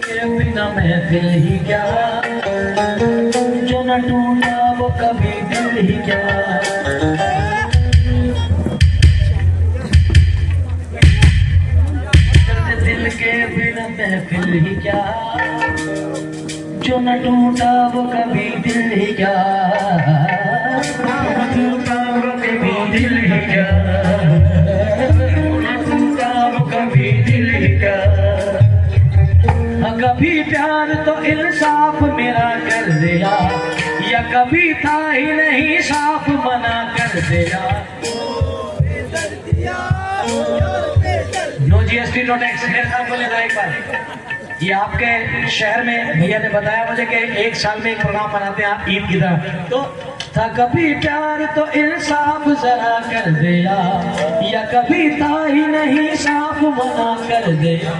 के बिना महफिल ही क्या, जो न टूटा वो कभी दिल ही क्या। दिल के बिना महफिल ही क्या, जो न टूटा वो कभी दिल ही क्या, न टूटा वो कभी दिल ही क्या, न टूटा वो कभी दिल ही क्या। कभी प्यार तो इंसाफ मेरा कर दिया, या कभी था ही नहीं साफ मना कर दिया। No GST no tax. मेरे साथ बोले था एक बार, ये आपके शहर में भैया ने बताया मुझे कि एक साल में एक प्रोग्राम बनाते हैं ईद की तरह। तो था कभी प्यार तो इंसाफ जरा कर दिया, या कभी था ही नहीं साफ मना कर दिया।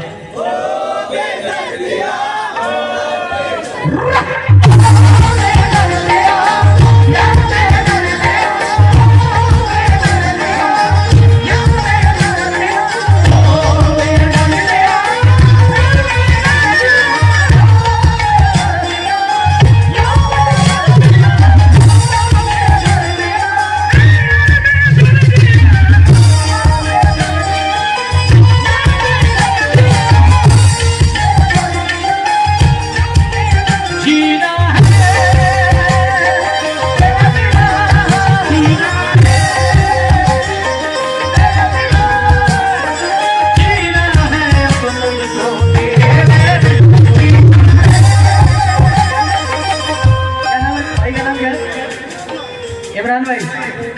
इमरान भाई,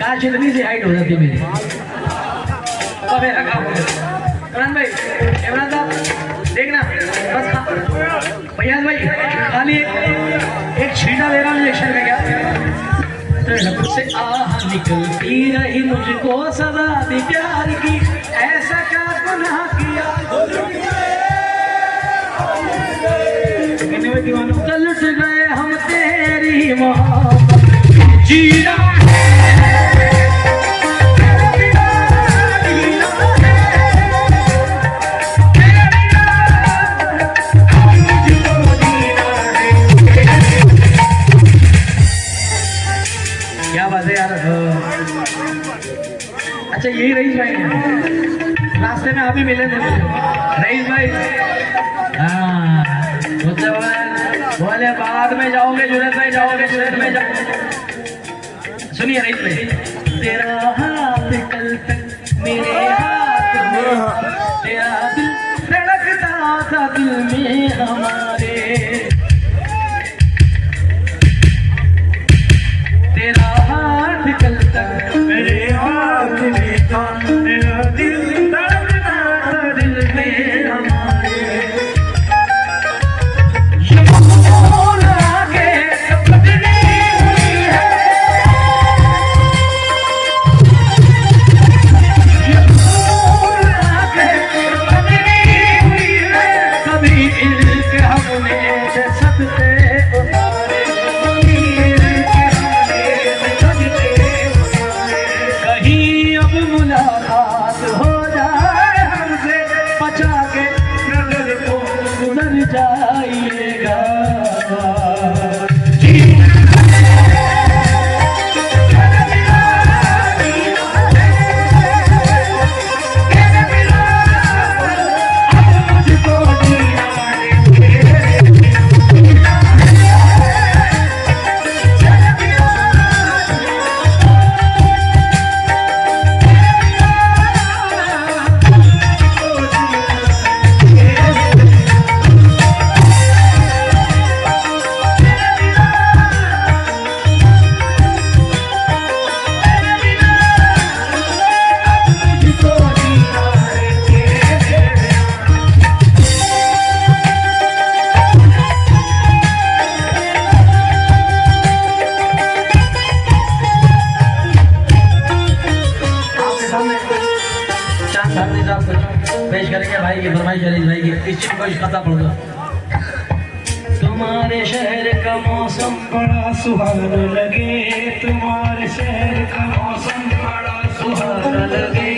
काश इतनी सी हाइट हो जाती मेरी। इमरान भाई, इमरान साहब देखना बस। भैया भाई खाली एक छींटा ले रहा हूँ इंजेक्शन का। क्या से आह निकलती रही मुझको सदा दी प्यार की, ऐसा क्या गुनाह किया। लुट गए हम तेरी मोहब्बत जीना क्या बात है यार। अच्छा यही रईस भाई है, रास्ते में आप ही मिले थे रईस भाई। हाँ मुझसे बोले बाद में जाओगे जुनेद भाई, जाओगे जुनेद में जाओगे। सुनिए रईस भाई, तेरा हाथ कल तक मेरे हाथ में, तेरा दिल धड़कता था दिल में हमारे, तेरा हाथ कल तक मेरे हाथ में था, मेरा दिल धड़कता था दिल में हमारे। पेश करेंगे भाई की फरमाइश भाई की इस को खता पड़ दो। तुम्हारे शहर का मौसम बड़ा सुहाना लगे, तुम्हारे शहर का मौसम बड़ा सुहाना लगे,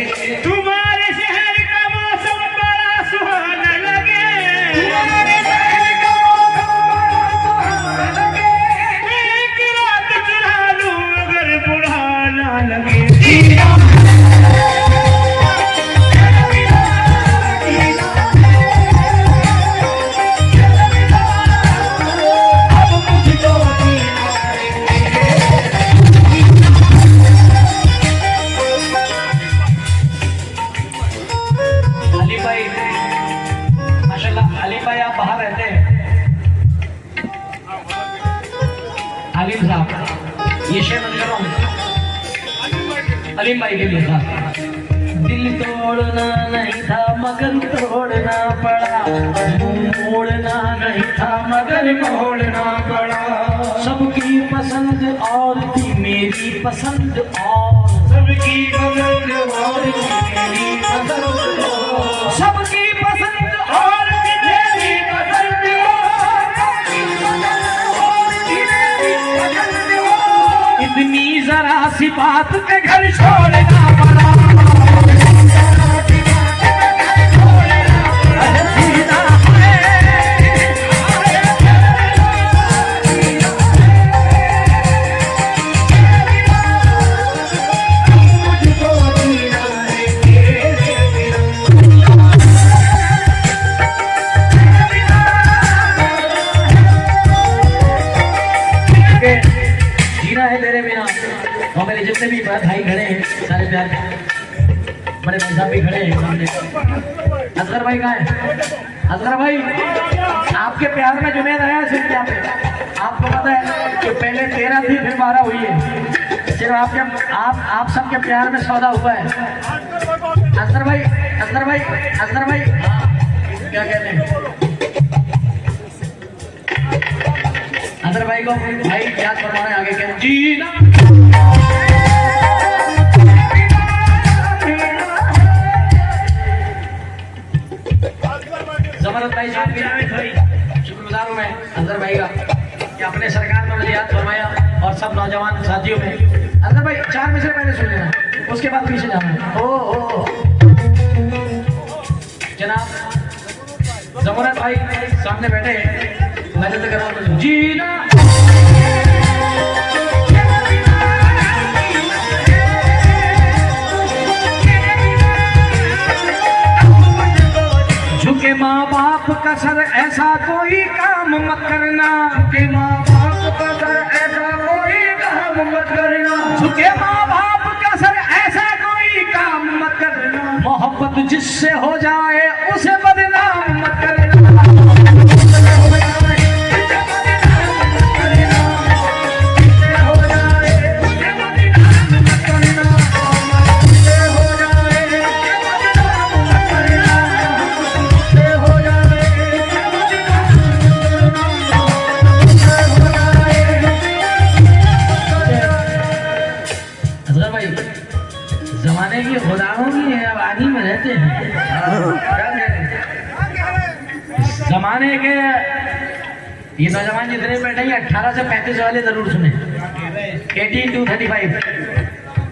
तुम्हारे शहर का मौसम बड़ा सुहाना अलीम साहब, ये शेर बंद करो अलीम भाई के लिए था। दिल तोड़ना नहीं था मगर तोड़ना पड़ा, मोड़ना नहीं था मगर मोड़ना पड़ा। सबकी पसंद और थी मेरी पसंद और, सबकी पसंद और थी मेरी पसंद और, सबकी पसंद और थी मेरी पसंद और, इतनी जरा सी बात पे घर छोड़ना पड़ा। और मेरे जितने भी भाई खड़े हैं सारे प्यार, बड़े भाई साहब भी खड़े हैं सामने। असगर भाई कहाँ है? असगर भाई, आपके प्यार में जुनैद आया सिर्फ यहाँ पे। आपको पता है कि पहले 13 थी फिर 12 हुई है, सिर्फ आप सबके प्यार में सौदा हुआ है। असगर भाई, असगर भाई, असगर भाई, क्या कहते हैं? असगर भाई को भाई याद करवाना है आगे क्या जी ना। जबरदस्त भाई साहब की शुक्रगुजार हूँ मैं असगर भाई का कि अपने सरकार में मुझे याद फरमाया और सब नौजवान साथियों में। असगर भाई 4 मिसरे पहले सुन लेना, उसके बाद पीछे जाना। ओ जनाब जबरदस्त भाई सामने बैठे हैं, मैं जल्दी करवा जी ना। झुके माँ बाप का सर ऐसा कोई काम मत करना, झुके माँ बाप का सर ऐसा कोई काम मत करना, झुके माँ बाप का सर ऐसा कोई काम मत करना। मोहब्बत जिससे हो जाए उसे बदनाम मत करना। जमाने की खुदाओं की आबादी में रहते हैं, जमाने के ये नौजवान जितने बैठे हैं 18 से 35 वाले जरूर सुने, 18 to 35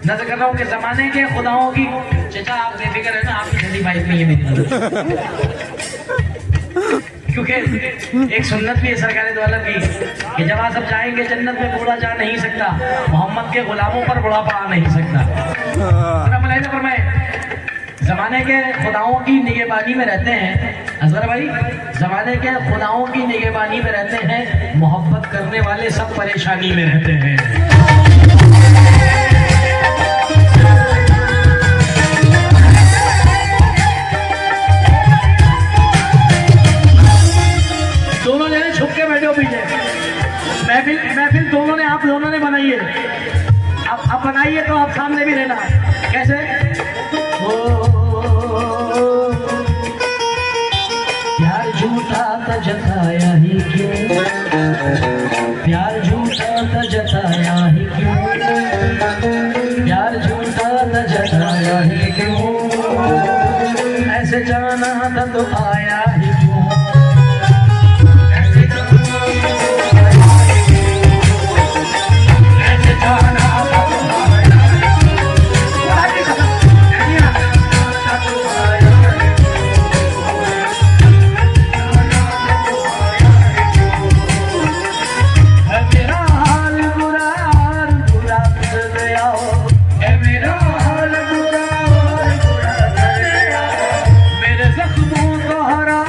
नजर कर रहा हूँ कि जमाने के खुदाओं की। चचा आप बेफिक्र है ना, आपकी 35 में ये मेरी क्योंकि एक सुन्नत भी है सरकार द्वारा की कि जब आप सब जाएंगे जन्नत में बूढ़ा जा नहीं सकता, मोहम्मद के गुलामों पर बुढ़ापा आ नहीं सकता। जमाने के खुदाओं की निगहबानी में रहते हैं असगर भाई, जमाने के खुदाओं की निगहबानी में रहते हैं, मोहब्बत करने वाले सब परेशानी में रहते हैं। दोनों जने छुप के बैठे हो पीछे, महफिल दोनों ने आप दोनों ने बनाई है। अब बनाइए तो आप सामने भी रहना। कैसे? प्यार झूठा था जताया ही क्यों, प्यार झूठा था जताया ही क्यों, प्यार झूठा था जताया ही क्यों, ऐसे जाना था तो आया ही क्यों, ऐसे जाना मेरे जख्मों को हरा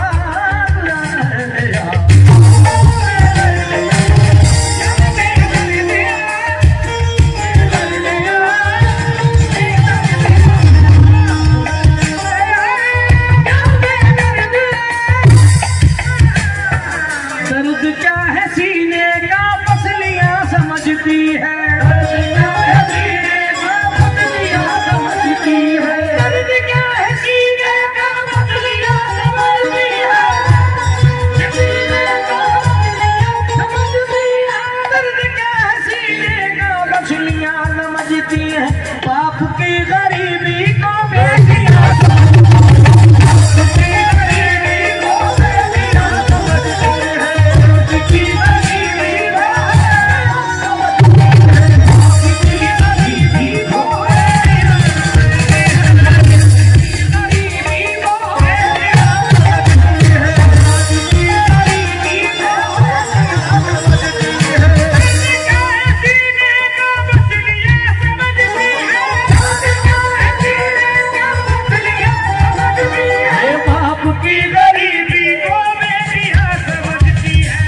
आपकी गरीबी को बेटियां समझती है।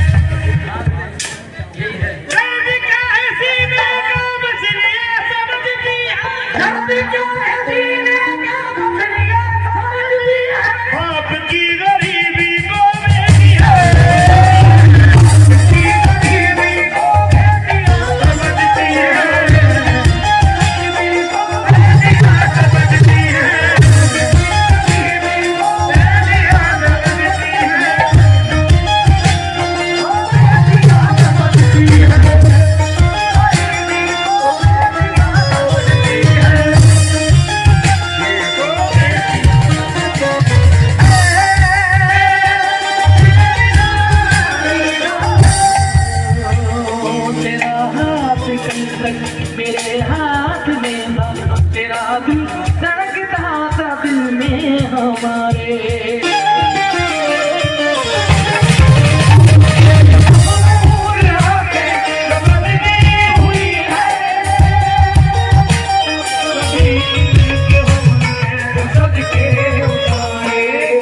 दर्द क्या है सीने का मछलियां समझती है। दर्द क्या है सीने का मछलियां समझती है। आपकी गरीबी को बेटियां समझती है। मेरे हाथ में तेरा दिल धड़कता था दिल में हमारे।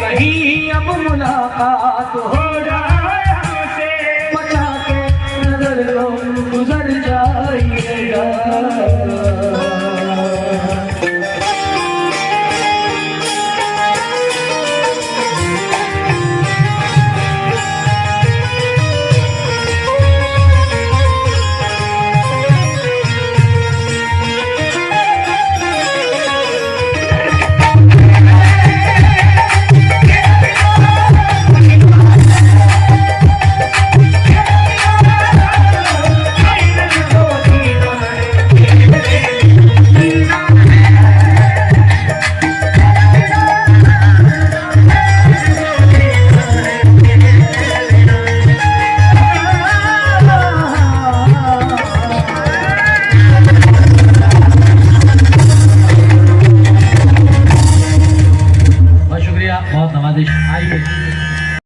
कहीं अब मुलाकात हो जाए हमसे, बचा के नजर लो गुजर जाइएगा।